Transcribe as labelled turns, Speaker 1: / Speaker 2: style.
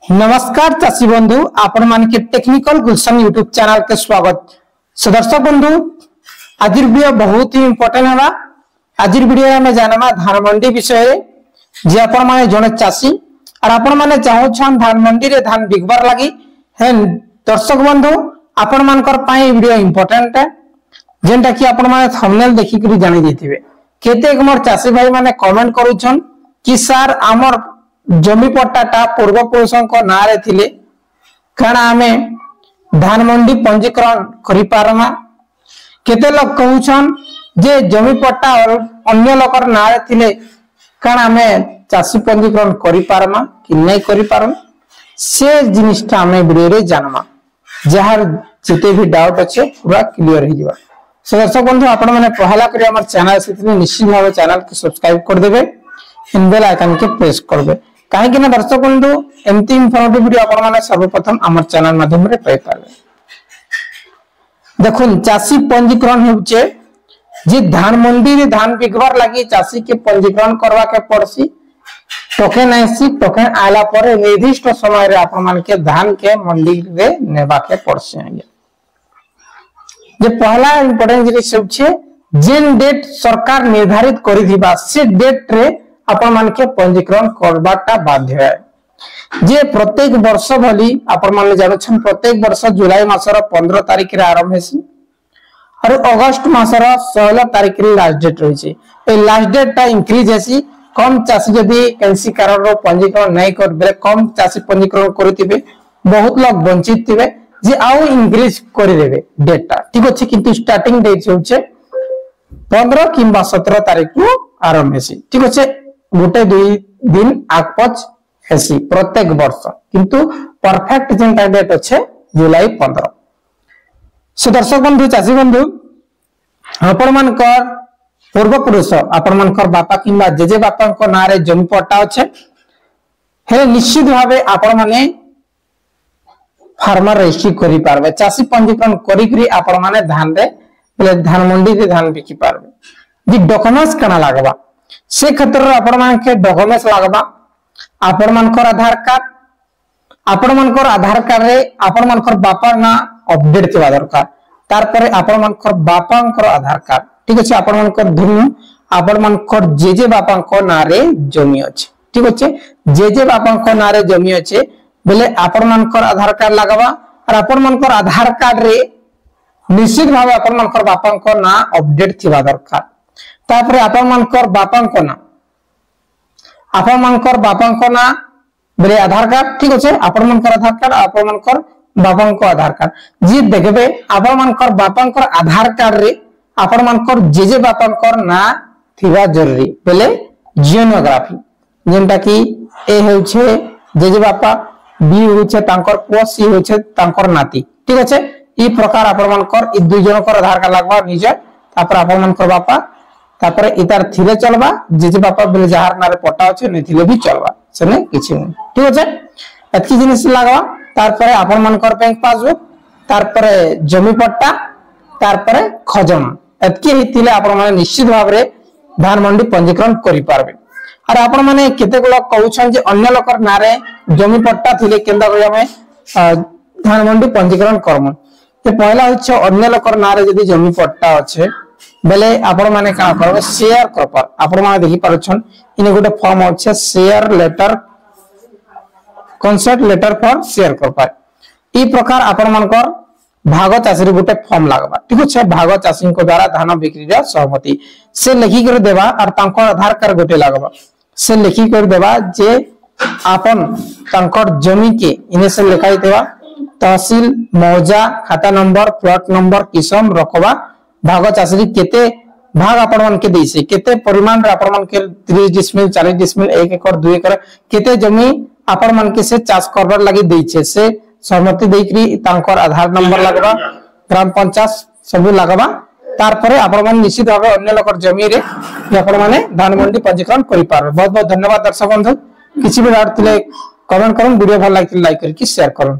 Speaker 1: नमस्कार चाषी बंधु आपण मान के टेक्निकल गुलशन यूट्यूब चैनल के स्वागत। सो दर्शक बंधु आज वीडियो बहुत ही इंपोर्टेंट है। आज वीडियो में जानमा धान मंडी विषय जे आपण माने जने चाषी और आपण माने चाहो छन धान मंडी रे धान बिकबार लागि है। दर्शक बंधु आपण मानकर पाई वीडियो इंपोर्टेंट है जेंटा कि आपण माने थंबनेल देखि करी जानि देथिबे। केते मोर चाषी भाई माने कमेंट करूछन कि सर आमर जमी पट्टाटा पूर्व पुरुषों को नारे थिले कारण आमे धान मंडी पंजीकरण करि पारमा। केते लोग कहउछन जे जमी पट्टा और अन्य लोकर नारे थिले कारण आमे चाषी पंजीकरण करि पारमा कि नै करि पारमा से जिनिसटा आमे वीडियो रे जानमा। जहार जते भी डाउट अछि पूरा क्लियर हो जिवा। सो दर्शक बंधु आपण माने पहला करी हमर चैनल से निश्चित भाव चैनल के सब्सक्राइब कर देबे, इन बेल आइकन के प्रेस करबे काहे कि ना दर्शक बंधु एमती इन्फॉर्मेटिव वीडियो आपण माने सर्वप्रथम हमर चैनल माध्यम रे पाई पाबे। देखुन चाषी पंजीकरण हेउचे जे धान मंडी रे धान बिकबार लागि चाषी के पंजीकरण करवा के पड़सी। टोकन आसी टोकन आला पर निर्दिष्ट समय रे आपण मान के धान के मंडी रे नेबा के पड़सी। आगे जे पहला इंपोर्टेंट जिनिस हेउचे जेन डेट सरकार निर्धारित करि दिबा से डेट रे आपण मान के पंजीकरण करबाटा बाध्य है। जे प्रत्येक वर्ष भली आपण मान जानो छन प्रत्येक वर्ष जुलाई मासर 15 तारिख रे आरंभ हेसी और अगस्त मासर 16 तारिख रे लास्ट डेट रही छे। ए लास्ट डेट ता इंक्रीज हेसी। कम चाषी जदी कैंसी कारण रो पंजीकरण नै कर बेले कम चाषी पंजीकरण करथिबे बहुत लोग वंचित थिबे जे आउ इंक्रीज करि देबे डेट ता ठीक अछि। किंतु स्टार्टिंग डेट होचे 15 किंबा 17 तारिख रो आरंभ हेसी ठीक अछि। गोटे दुई दिन आगपच हेसी प्रत्येक वर्ष किंतु परफेक्ट जेंटा डेट अच्छे जुलाई 15। सो दर्शक बंधु चाषी बंधु आपण मानकर पूर्व पुरुष आपण मानकर बापा किंबा जेजे बापा को नारे जमी पट्टा अच्छे हे निश्चित भावे आपण माने फार्मर रजिस्ट्री करि पारबे। चाषी पंजीकरण करि करी आपण माने धान रे पले धान मंडी रे धान बिकि पारबे। जे डॉक्यूमेंट्स कना लागबा से क्षेत्र आपण मान के डॉक्यूमेंट्स लागबा। आपण मानकर आधार कार्ड आपण मानकर आधार कार्ड रे आपण मानकर बापा ना अपडेट थिबा दरकार। तार परे आपण मानकर बापांकर आधार कार्ड ठीक अछि। आपण मानकर धुनु आपण मानकर जेजे बापांको नारे जमी अछि ठीक अछि। जेजे बापांको नारे जमी अछि बेले आपण मानकर आधार कार्ड लागबा और आपण मानकर आधार कार्ड रे निश्चित भावे आपण मानकर बापांको ना अपडेट थिबा दरकार। तापरे आपण मानकर बापांको ना आपण मानकर बापांको ना बेले आधार कार्ड ठीक अछि। आपण मानकर आधार कार्ड आपण मानकर बापांको आधार कार्ड जी देखबे आपण मानकर बापांकर आधार कार्ड रे आपण मानकर जेजे बापांकर ना थिबा जरूरी बेले जियोग्राफी जेंटा कि ए होछे जेजे बापा बी होछे तांकर पुओ सी होछे तांकर नाती ठीक अछि। ई प्रकार आपण मानकर ई दुई जनकर आधार कार्ड लागबा निजे तापर आपण मानकर बापा तापर इतार थिले चलबा जेजे बापा बेले जहार नारे पट्टा अछि नै थिले भी चलबा सने किछि नै ठीक अछि। एतकी जिनिस लागबा तार परे आपण मानकर बैंक पासबुक तार परे जमी पट्टा तार परे खजमा एतकी हितिले आपण माने निश्चित भाव रे धान मंडी पंजीकरण करि पारबे। और आपण माने केते लोग कहउछन जे अन्य लोकर नारे जमी पट्टा थिले केंदा करिया में धान मंडी पंजीकरण करम। ते पहला होछ अन्य लोकर नारे जदी जमी पट्टा अछि बेले आपण माने का करबे शेयर क्रॉपर आपण माने देखि पारछन इने गोटे फॉर्म अछि share letter consent letter for sharecropper. ई प्रकार आपण मानकर भाग चाषी रे गोटे फॉर्म लागबा ठीक अछि। भाग चाषी को द्वारा धान बिक्री रा सहमति से लिखि कर देबा और तांकर आधार कार्ड गोटे लागबा से लिखि कर देबा जे आपण तांकर जमी के इने से लिखाई देबा तहसील मौजा खाता नंबर प्लॉट नंबर किसम रखबा भाग चाषी केते भाग आपण मन के देइसे केते परिमाण रे आपण मन के 30 डिसमिल 40 डिसमिल 1 एकड़ 2 एकड़ केते जमी आपण मन के से चाष करबर लागि देइछे से सहमति देइकरी तांकर आधार नंबर लागबा ग्राम पंचायत सब लागबा। तार परे आपण मन निश्चित भाबे अन्य लोकर जमी रे आपण माने धान मंडी पंजीकरण करि पारबे। बहुत बहुत धन्यवाद दर्शक बंधु। किछि भी डाउट थिले कमेंट करन वीडियो भल लाइक करके शेयर करन।